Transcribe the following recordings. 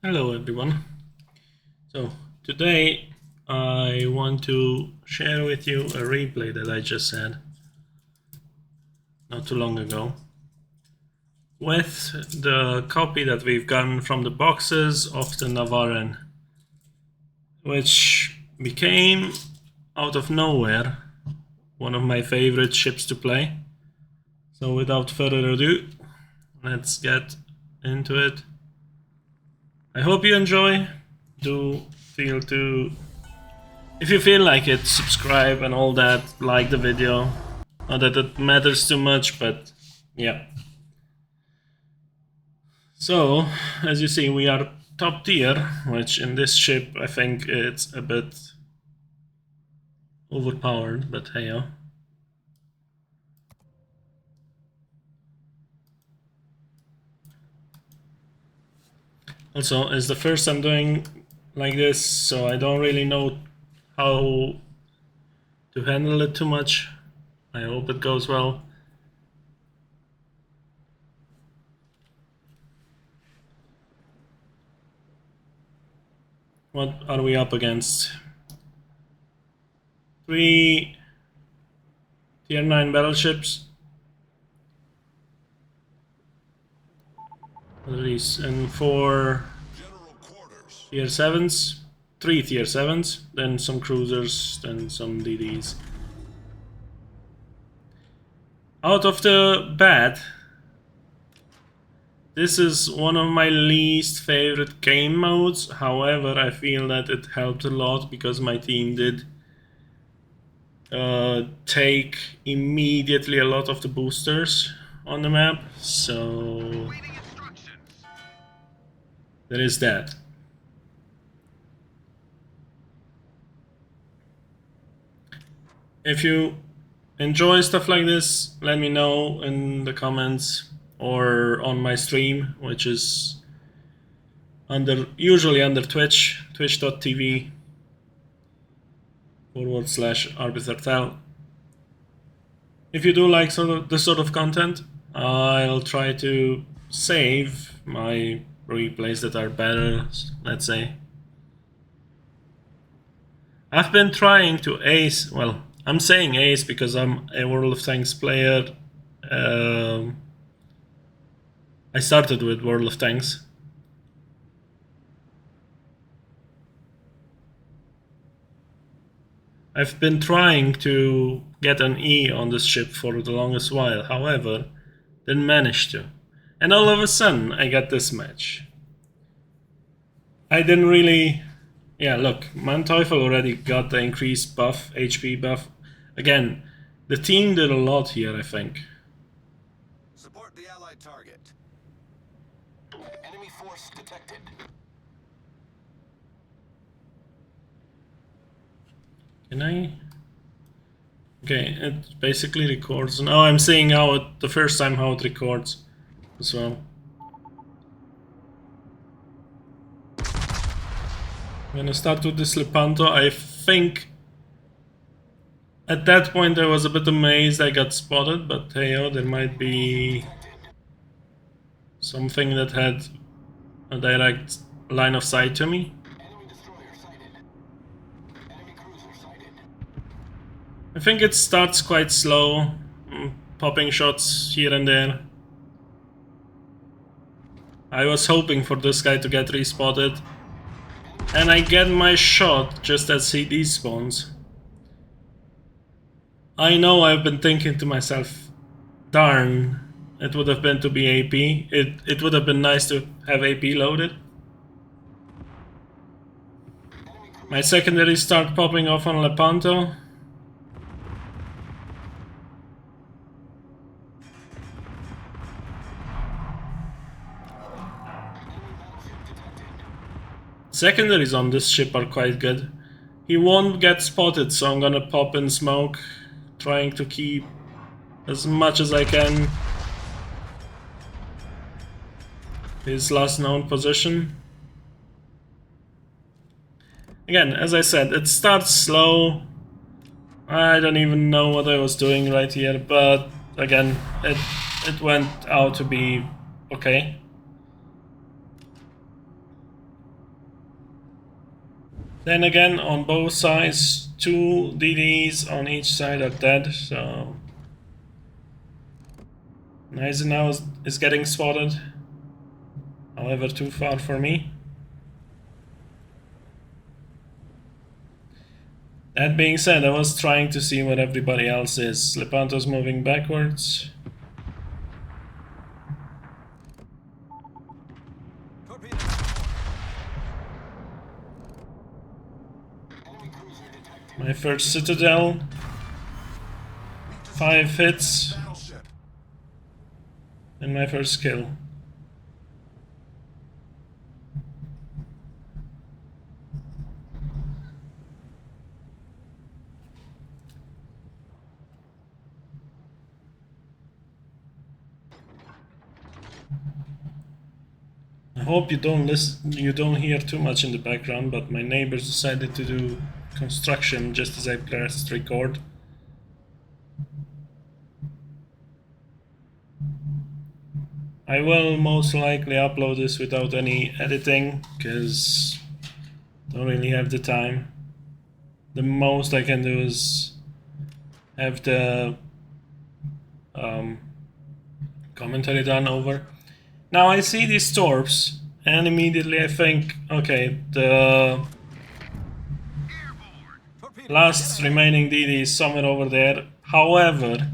Hello everyone. So today I want to share with you a replay that I just had not too long ago with the copy that we've gotten from the boxes of the NAVARIN, which became out of nowhere one of my favorite ships to play. So without further ado, let's get into it. I hope you enjoy. Do feel to, if you feel like it, subscribe and all that, like the video. Not that it matters too much, but yeah. So, as you see, we are top tier, which in this ship I think it's a bit overpowered, but hey-oh. Also, it's the first I'm doing like this, so I don't really know how to handle it too much. I hope it goes well. What are we up against? 3 tier 9 battleships. At least, and 4 tier 7s. 3 tier 7s, then some cruisers, then some DDs. Out of the bat, this is one of my least favorite game modes. However, I feel that it helped a lot because my team did take immediately a lot of the boosters on the map, so there is that. If you enjoy stuff like this, let me know in the comments or on my stream, which is usually under Twitch, twitch.tv/arbitertel. If you do like this sort of content, I'll try to save my replays that are better, let's say. I've been trying to ace, well, I'm saying ace because I'm a World of Tanks player. I started with World of Tanks. I've been trying to get an E on this ship for the longest while, however, didn't manage to. And all of a sudden, I got this match. I didn't really... Yeah, look, Manteuffel already got the increased buff, HP buff. Again, the team did a lot here, I think. Support the allied target. Enemy force detected. Can I? Okay, it basically records. Now I'm seeing how it, the first time how it records as well. I'm gonna start with this Lepanto. I think at that point I was a bit amazed I got spotted, but hey-oh, there might be something that had a direct line of sight to me. Enemy destroyer sighted. Enemy cruiser sighted. I think it starts quite slow, popping shots here and there. I was hoping for this guy to get respotted, and I get my shot just as he despawns. I know I've been thinking to myself, darn, it would have been to be AP. It would have been nice to have AP loaded. My secondaries start popping off on Lepanto. Secondaries on this ship are quite good. He won't get spotted, so I'm gonna pop in smoke, trying to keep as much as I can his last known position. Again, as I said, it starts slow. I don't even know what I was doing right here, but again, it went out to be okay. Then again, on both sides, 2 DDs on each side are dead, so Gneisenau is getting spotted. However, too far for me. That being said, I was trying to see what everybody else is. Lepanto's moving backwards. My first Citadel. 5 hits. And my first kill. I hope you don't hear too much in the background, but my neighbors decided to do construction just as I pressed record. I will most likely upload this without any editing, because I don't really have the time. The most I can do is have the commentary done over. Now I see these torps, and immediately I think, okay, the last remaining DD is somewhere over there. However,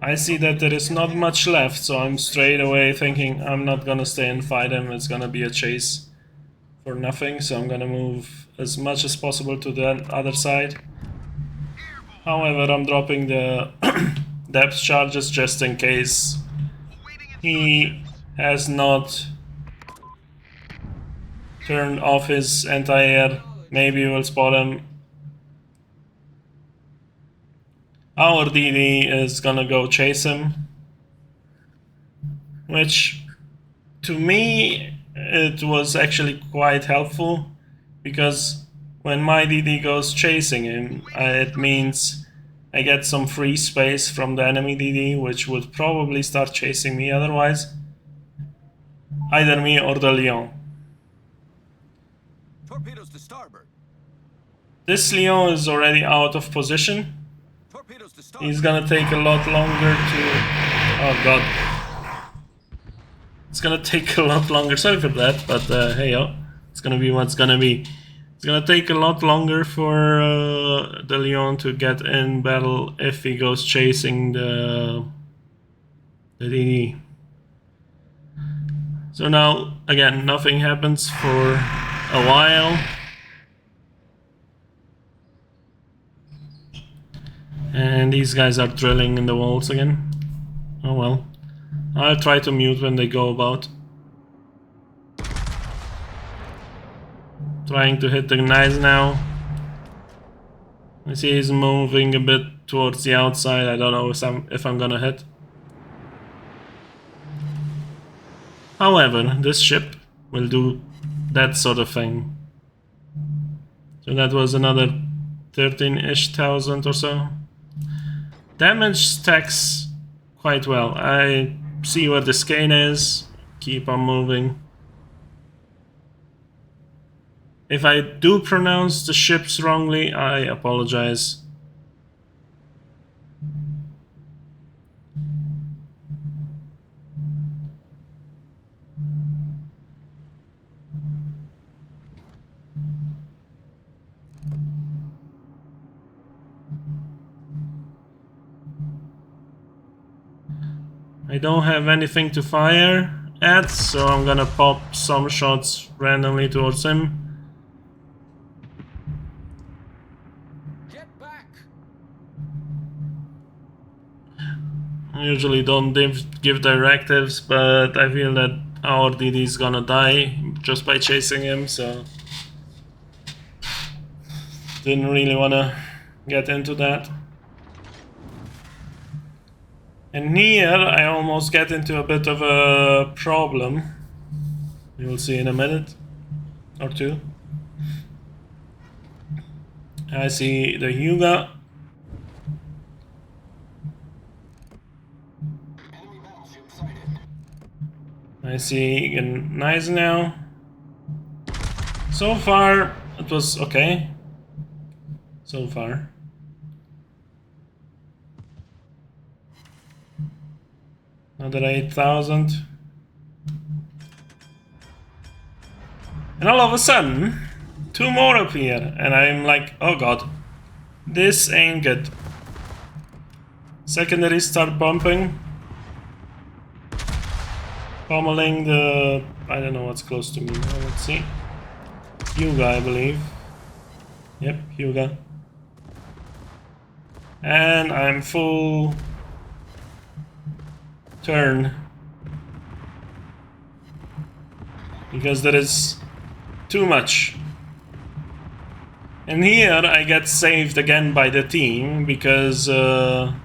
I see that there is not much left, so I'm straight away thinking I'm not gonna stay and fight him. It's gonna be a chase for nothing, so I'm gonna move as much as possible to the other side. However, I'm dropping the depth charges just in case he has not turned off his anti-air. Maybe we'll spot him. Our DD is gonna go chase him, which to me it was actually quite helpful, because when my DD goes chasing him, it means I get some free space from the enemy DD, which would probably start chasing me otherwise. Either me or the Lion. Torpedoes to starboard. This Lion is already out of position. Torpedoes to starboard. He's gonna take a lot longer to... Oh god. It's gonna take a lot longer, sorry for that, but hey yo, it's gonna be what's gonna be. It's gonna take a lot longer for the Lion to get in battle if he goes chasing the DD. So now, again, nothing happens for a while. And these guys are drilling in the walls again. Oh well. I'll try to mute when they go about. Trying to hit the knives now. I see he's moving a bit towards the outside. I don't know if I'm gonna hit. However, this ship will do that sort of thing. So that was another 13-ish thousand or so. Damage stacks quite well. I see where the skein is. Keep on moving. If I do pronounce the ships wrongly, I apologize. I don't have anything to fire at, so I'm gonna pop some shots randomly towards him. Get back. I usually don't give directives, but I feel that our DD is gonna die just by chasing him, so didn't really wanna get into that. And here I almost get into a bit of a problem. You will see in a minute or two. I see the Hyuga. Enemy battleship sighted. I see Gneisenau. So far, it was okay so far. Another 8,000. And all of a sudden, 2 more appear, and I'm like, oh god, this ain't good. Secondaries start bumping. Pummeling the... I don't know what's close to me now, let's see. Hyuga, I believe. Yep, Hyuga. And I'm full turn. Because there is too much. And here I get saved again by the team because I'm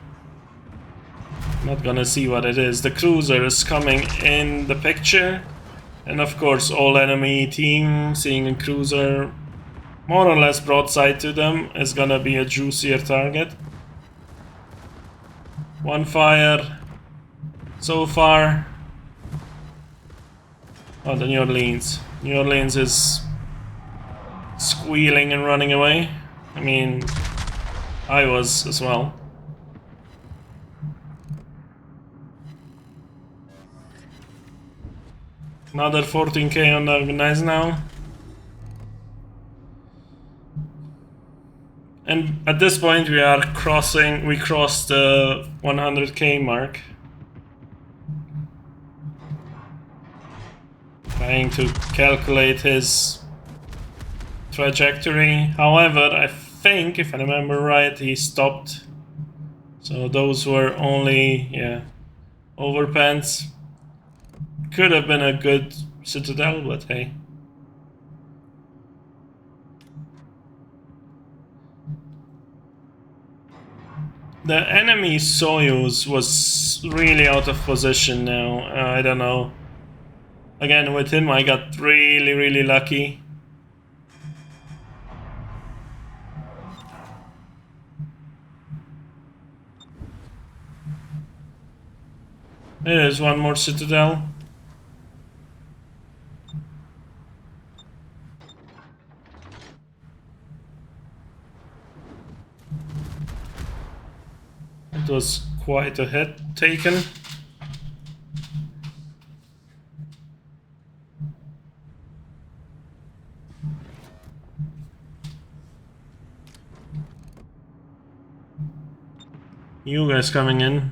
not gonna see what it is. The cruiser is coming in the picture, and of course all enemy team seeing a cruiser more or less broadside to them is gonna be a juicier target. One fire so far. Oh, the New Orleans. New Orleans is squealing and running away. I mean, I was as well. Another 14k on the organized now. And at this point we crossed the 100k mark. Trying to calculate his trajectory. However, I think, if I remember right, he stopped. So those were only, yeah, overpants. Could have been a good citadel, but hey. The enemy Soyuz was really out of position now. I don't know. Again, with him I got really lucky. There's one more citadel. It was quite a hit taken. You guys coming in.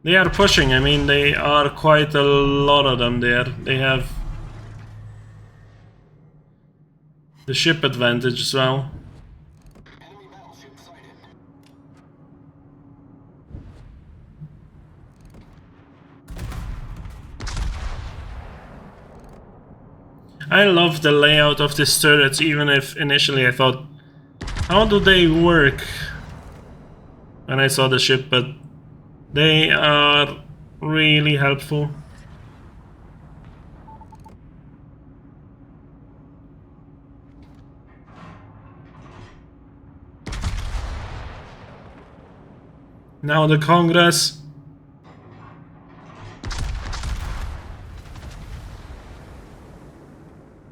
They are pushing, I mean, they are quite a lot of them there. They have the ship advantage as well. Enemy battleship sighted. I love the layout of these turrets, even if initially I thought, how do they work? When I saw the ship, but they are really helpful. Now the Congress.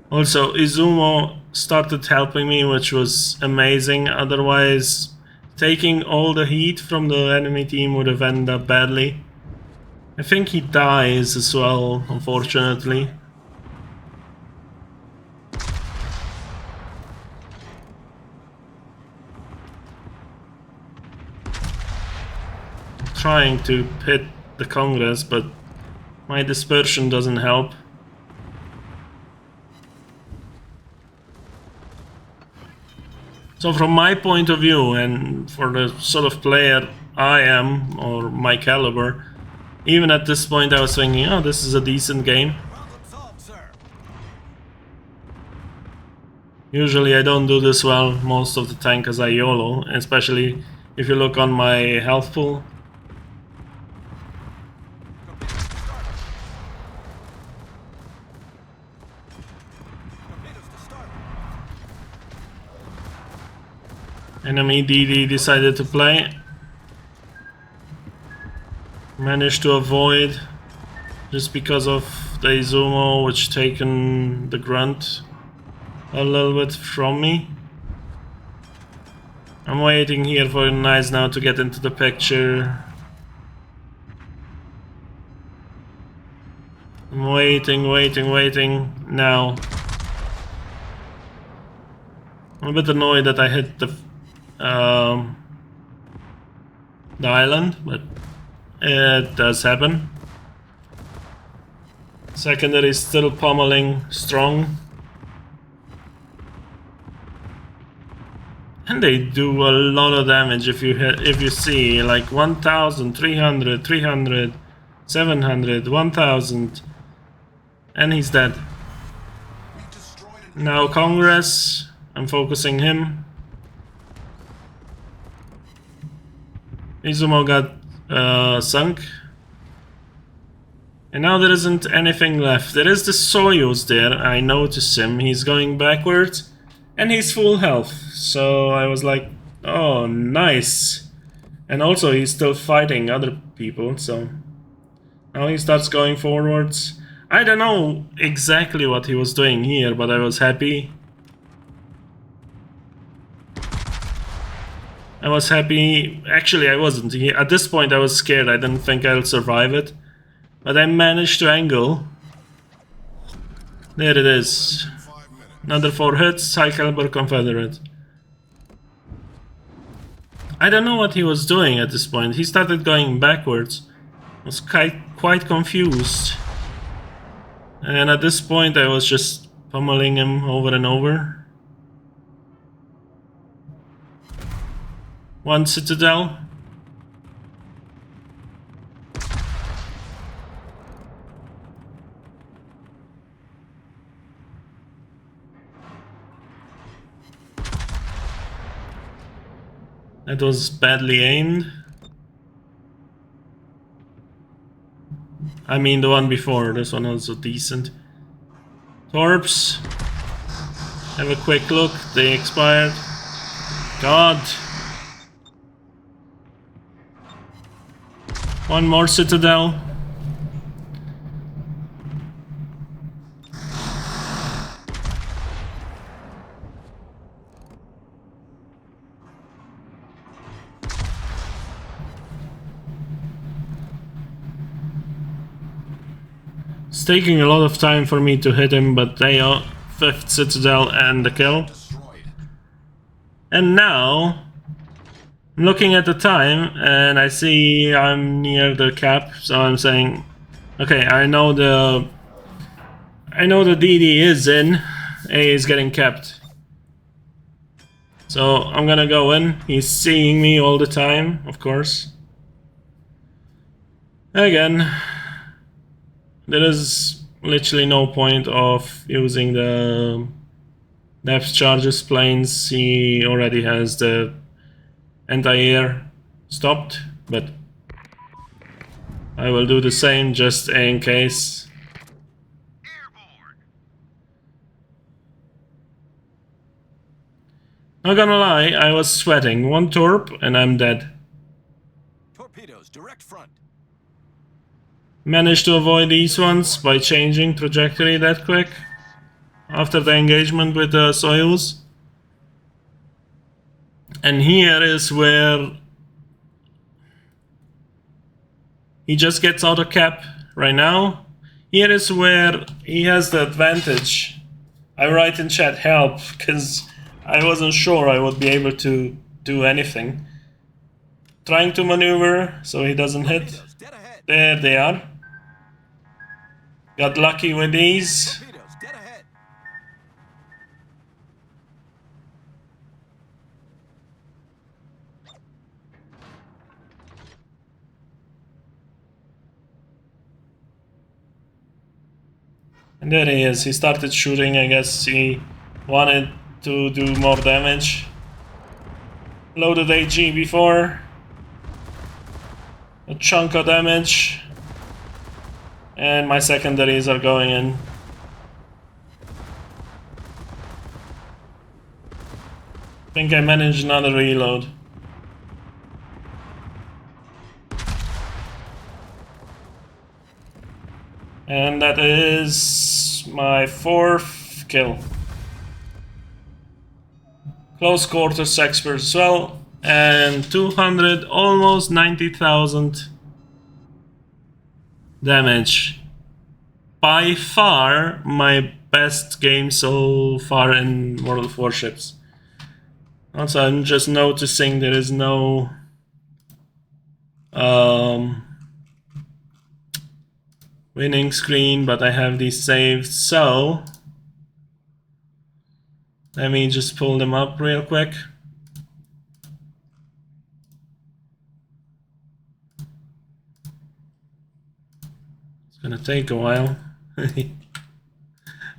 Also, Izumo started helping me, which was amazing. Otherwise, taking all the heat from the enemy team would have ended up badly. I think he dies as well, unfortunately. Trying to hit the Congress, but my dispersion doesn't help. So from my point of view, and for the sort of player I am, or my caliber, even at this point I was thinking, oh, this is a decent game. Usually I don't do this well most of the time because I YOLO, especially if you look on my health pool. Enemy DD decided to play. Managed to avoid just because of the Izumo, which taken the grunt. a little bit from me. I'm waiting here for Nice now to get into the picture. I'm waiting. Now. I'm a bit annoyed that I hit the island, but it does happen. Secondary is still pummeling strong. And they do a lot of damage if you see like 1,000, 300, 300, 700, 1,000, and he's dead. Now Congress, I'm focusing him. Izumo got sunk. And now there isn't anything left. There is the Soyuz there, I notice him, he's going backwards. And he's full health, so I was like, oh, nice. And also he's still fighting other people, so now he starts going forwards. I don't know exactly what he was doing here, but I was happy. Actually I wasn't. At this point I was scared, I didn't think I'll survive it. But I managed to angle. There it is. Another 4 hits, high caliber Confederate. I don't know what he was doing at this point. He started going backwards. I was quite confused. And at this point I was just pummeling him over and over. 1 Citadel. That was badly aimed. I mean the one before, this one also decent. Torps. Have a quick look, they expired. God. One more Citadel. It's taking a lot of time for me to hit him, but they are 5th Citadel and the kill. And now I'm looking at the time and I see I'm near the cap, so I'm saying, okay, I know the DD is in, A is getting capped. So I'm gonna go in. He's seeing me all the time, of course. Again, there is literally no point of using the depth charges planes. He already has the anti-air stopped, but I will do the same just in case. Not gonna lie, I was sweating. 1 torp and I'm dead. Torpedoes, direct front. Managed to avoid these ones by changing trajectory that quick after the engagement with the Soyuz. And here is where he just gets out of cap right now. Here is where he has the advantage. I write in chat help because I wasn't sure I would be able to do anything. Trying to maneuver so he doesn't hit. There they are. Got lucky with these. And there he is. He started shooting. I guess he wanted to do more damage. Loaded AG before. A chunk of damage. And my secondaries are going in. I think I managed another reload. And that is my 4th kill. close quarters expert as well, and 200, almost 90,000 damage. By far my best game so far in World of Warships. Also, I'm just noticing there is no winning screen, but I have these saved, so let me just pull them up real quick. It's gonna take a while.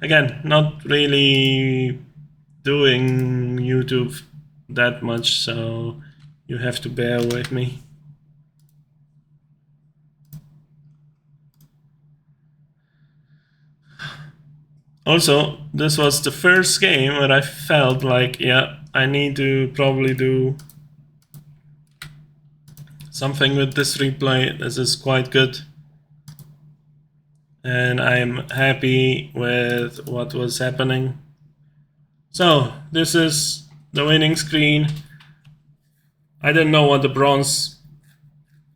Again, not really doing YouTube that much, so you have to bear with me. Also, this was the first game where I felt like, yeah, I need to probably do something with this replay. This is quite good. And I'm happy with what was happening. So, this is the winning screen. I didn't know what the bronze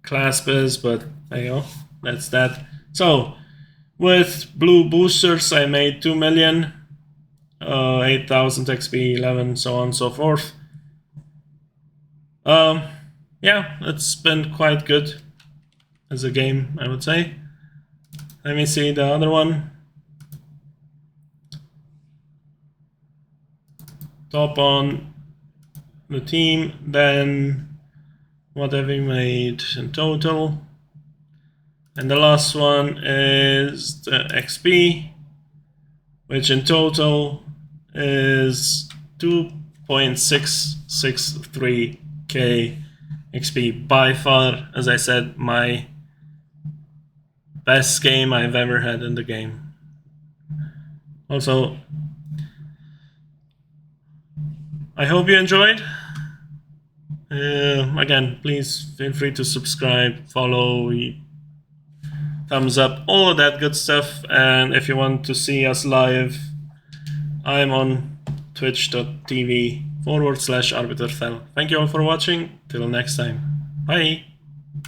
clasp is, but there you go, that's that. So, with blue boosters, I made 2 million, 8,000 XP, 11, so on and so forth. Yeah, it's been quite good as a game, I would say. Let me see the other one. Top on the team, then what have we made in total? And the last one is the XP, which in total is 2.663k XP. By far, as I said, my best game I've ever had in the game. Also, I hope you enjoyed. Again, please feel free to subscribe, follow, thumbs up, all of that good stuff. And if you want to see us live, I'm on twitch.tv/arbiterthel. Thank you all for watching. Till next time. Bye.